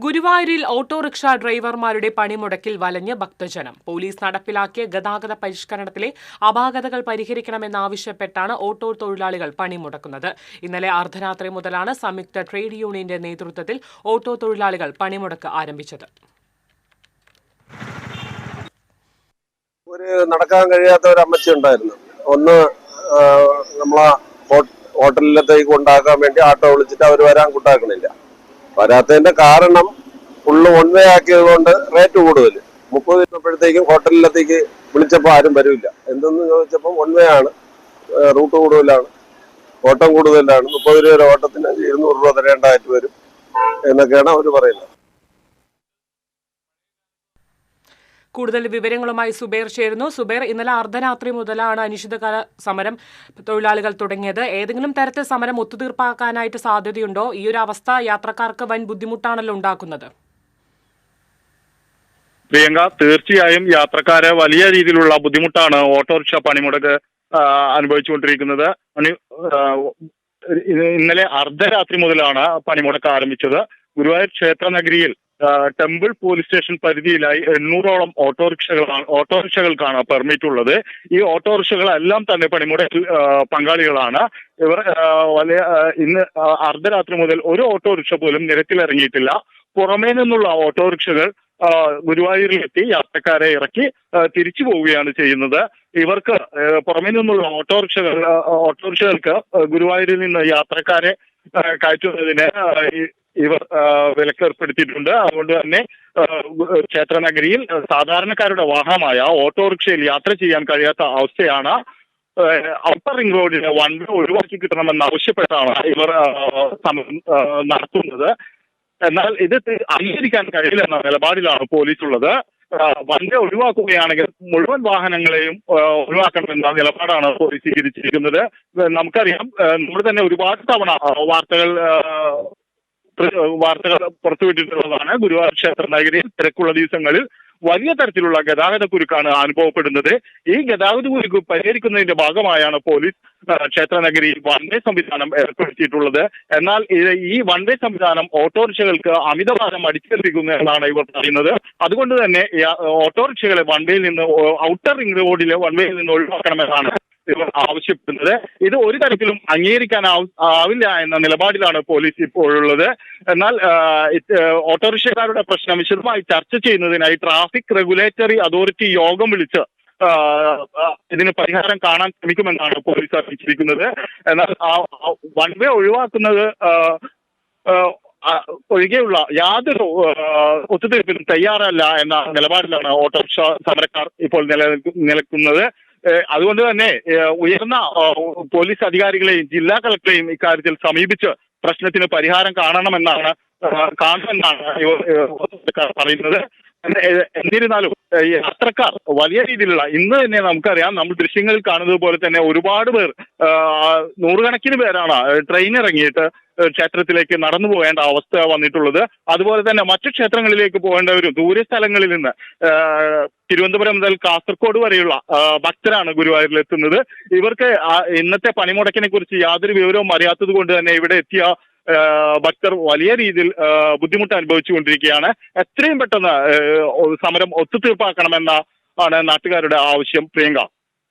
ഗുരുവായൂരിൽ ഓട്ടോറിക്ഷ ഡ്രൈവർമാരുടെ പണിമുടക്കിൽ വലഞ്ഞ് ഭക്തജനം. പോലീസ് നടപ്പിലാക്കിയ ഗതാഗത പരിഷ്കരണത്തിലെ അപാകതകൾ പരിഹരിക്കണമെന്നാവശ്യപ്പെട്ടാണ് ഓട്ടോ തൊഴിലാളികൾ പണിമുടക്കുന്നത്. ഇന്നലെ അർദ്ധരാത്രി മുതലാണ് സംയുക്ത ട്രേഡ് യൂണിയന്റെ നേതൃത്വത്തിൽ ഓട്ടോ തൊഴിലാളികൾ പണിമുടക്ക് ആരംഭിച്ചത്. നടക്കാൻ കഴിയാത്ത ഒരു അമ്മച്ചി ഉണ്ടായിരുന്നു. ഒന്ന് നമ്മളെ ഹോട്ടലിലത്തേക്ക് കൊണ്ടാക്കാൻ വേണ്ടി ആട്ടോ വിളിച്ചിട്ട് അവർ വരാൻ കൂട്ടാക്കണില്ല. വരാത്തതിന്റെ കാരണം ഫുള്ള് വൺ വേ ആക്കിയത് കൊണ്ട് റേറ്റ് കൂടുതൽ. 30 രൂപപ്പോഴത്തേക്കും ഹോട്ടലിലത്തേക്ക് വിളിച്ചപ്പോൾ ആരും വരില്ല. എന്തെന്ന് ചോദിച്ചപ്പോൾ വൺ വേ ആണ്, റൂട്ട് കൂടുതലാണ്, ഓട്ടം കൂടുതലാണ്. 30 രൂപ ഓട്ടത്തിന് 200 രൂപ തരേണ്ടതായിട്ട് വരും എന്നൊക്കെയാണ് അവർ പറയുന്നത്. കൂടുതൽ വിവരങ്ങളുമായി സുബൈർ ചേരുന്നു. സുബൈർ, ഇന്നലെ അർദ്ധരാത്രി മുതലാണ് അനിശ്ചിതകാല സമരം തൊഴിലാളികൾ തുടങ്ങിയത്. ഏതെങ്കിലും തരത്തിൽ സമരം ഒത്തുതീർപ്പാക്കാനായിട്ട് സാധ്യതയുണ്ടോ? ഈ ഒരു അവസ്ഥ യാത്രക്കാർക്ക് വൻ ബുദ്ധിമുട്ടാണല്ലോ ഉണ്ടാക്കുന്നത്. പ്രിയങ്ക, തീർച്ചയായും യാത്രക്കാരെ വലിയ രീതിയിലുള്ള ബുദ്ധിമുട്ടാണ് ഓട്ടോറിക്ഷ പണിമുടക്ക് അനുഭവിച്ചുകൊണ്ടിരിക്കുന്നത്. ഇന്നലെ അർദ്ധരാത്രി മുതലാണ് പണിമുടക്ക് ആരംഭിച്ചത്. ഗുരുവായൂർ ക്ഷേത്ര നഗരിയിൽ ടെമ്പിൾ പോലീസ് സ്റ്റേഷൻ പരിധിയിലായി 800ഓളം ഓട്ടോറിക്ഷകൾക്കാണ് പെർമിറ്റ് ഉള്ളത്. ഈ ഓട്ടോറിക്ഷകളെല്ലാം തന്നെ പണിമുടക്കിൽ പങ്കാളികളാണ്. ഇവർ ഇന്ന് അർദ്ധരാത്രി മുതൽ ഒരു ഓട്ടോറിക്ഷ പോലും നിരത്തിലിറങ്ങിയിട്ടില്ല. പുറമേ നിന്നുള്ള ഓട്ടോറിക്ഷകൾ ഗുരുവായൂരിലെത്തി യാത്രക്കാരെ ഇറക്കി തിരിച്ചു പോവുകയാണ് ചെയ്യുന്നത്. ഇവർക്ക് പുറമേ നിന്നുള്ള ഓട്ടോറിക്ഷകൾക്ക് ഗുരുവായൂരിൽ നിന്ന് യാത്രക്കാരെ കയറ്റുന്നതിന് ഇവർ വിലക്കേർപ്പെടുത്തിയിട്ടുണ്ട്. അതുകൊണ്ട് തന്നെ ക്ഷേത്രനഗരിയിൽ സാധാരണക്കാരുടെ വാഹനമായ ഓട്ടോറിക്ഷയിൽ യാത്ര ചെയ്യാൻ കഴിയാത്ത അവസ്ഥയാണ്. ഔട്ടർ റിംഗ് റോഡിലെ വൺ വേ ഒഴിവാക്കി കിട്ടണമെന്ന് ആവശ്യപ്പെട്ടാണ് ഇവർ സമരം നടത്തുന്നത്. എന്നാൽ ഇത് അംഗീകരിക്കാൻ കഴിയില്ലെന്ന നിലപാടിലാണ് പോലീസ് ഉള്ളത്. വൺ വേ ഒഴിവാക്കുകയാണെങ്കിൽ മുഴുവൻ വാഹനങ്ങളെയും ഒഴിവാക്കണമെന്ന നിലപാടാണ് പോലീസ് സ്വീകരിച്ചിരിക്കുന്നത്. നമുക്കറിയാം, നമ്മൾ തന്നെ ഒരുപാട് തവണ വാർത്തകൾ പുറത്തുവിട്ടിട്ടുള്ളതാണ്. ഗുരുവായൂർ ക്ഷേത്ര നഗരിയിൽ തിരക്കുള്ള ദിവസങ്ങളിൽ വലിയ തരത്തിലുള്ള ഗതാഗത കുരുക്കാണ് അനുഭവപ്പെടുന്നത്. ഈ ഗതാഗത കുരുക്ക് പരിഹരിക്കുന്നതിന്റെ ഭാഗമായാണ് പോലീസ് ക്ഷേത്ര നഗരിയിൽ വൺ വേ സംവിധാനം ഏർപ്പെടുത്തിയിട്ടുള്ളത്. എന്നാൽ ഈ വൺ വേ സംവിധാനം ഓട്ടോറിക്ഷകൾക്ക് അമിതഭാരം അടിച്ചേൽപ്പിക്കുന്നു എന്നാണ് ഇവർ പറയുന്നത്. അതുകൊണ്ട് തന്നെ ഓട്ടോറിക്ഷകളെ വൺ വേയിൽ നിന്ന് ഔട്ടർ റിംഗ് റോഡിലെ വൺ വേയിൽ നിന്ന് ഒഴിവാക്കണമെന്നാണ് ഇവർ ആവശ്യപ്പെടുന്നത്. ഇത് ഒരു തരത്തിലും അംഗീകരിക്കാൻ ആവില്ല എന്ന നിലപാടിലാണ് പോലീസ് ഇപ്പോഴുള്ളത്. എന്നാൽ ഓട്ടോറിക്ഷക്കാരുടെ പ്രശ്നം വിശദമായി ചർച്ച ചെയ്യുന്നതിനായി ട്രാഫിക് റെഗുലേറ്ററി അതോറിറ്റി യോഗം വിളിച്ച് ഇതിന് പരിഹാരം കാണാൻ ശ്രമിക്കുമെന്നാണ് പോലീസ് അറിയിച്ചിരിക്കുന്നത്. എന്നാൽ വൺ വേ ഒഴിവാക്കുന്നത് ഒഴികെയുള്ള യാതൊരു ഒത്തുതീർപ്പിനും തയ്യാറല്ല എന്ന നിലപാടിലാണ് ഓട്ടോറിക്ഷ സമരക്കാർ ഇപ്പോൾ നിലനിൽക്കുന്നത്. അതുകൊണ്ട് തന്നെ ഉയർന്ന പോലീസ് അധികാരികളെയും ജില്ലാ കളക്ടറെയും ഇക്കാര്യത്തിൽ സമീപിച്ച് പ്രശ്നത്തിന് പരിഹാരം കാണണമെന്നാണ് പറയുന്നത്. എന്നിരുന്നാലും യാത്രക്കാർ വലിയ രീതിയിലുള്ള ഇന്ന് തന്നെ നമുക്കറിയാം, നമ്മൾ ദൃശ്യങ്ങളിൽ കാണുന്നത് പോലെ തന്നെ ഒരുപാട് പേർ, നൂറുകണക്കിന് പേരാണ് ട്രെയിൻ ഇറങ്ങിയിട്ട് ക്ഷേത്രത്തിലേക്ക് നടന്നു പോകേണ്ട അവസ്ഥ വന്നിട്ടുള്ളത്. അതുപോലെ തന്നെ മറ്റു ക്ഷേത്രങ്ങളിലേക്ക് പോകേണ്ടവരും ദൂരസ്ഥലങ്ങളിൽ നിന്ന് തിരുവനന്തപുരം മുതൽ കാസർഗോഡ് വരെയുള്ള ഭക്തരാണ് ഗുരുവായൂരിൽ എത്തുന്നത്. ഇവർക്ക് ഇന്നത്തെ പണിമുടക്കിനെ കുറിച്ച് യാതൊരു വിവരവും അറിയാത്തത് കൊണ്ട് തന്നെ ഇവിടെ എത്തിയ ഭക്തർ വലിയ രീതിയിൽ ബുദ്ധിമുട്ട് അനുഭവിച്ചുകൊണ്ടിരിക്കുകയാണ്. എത്രയും പെട്ടെന്ന് സമരം ഒത്തുതീർപ്പാക്കണമെന്ന ആണ് നാട്ടുകാരുടെ ആവശ്യം. പ്രിയങ്ക.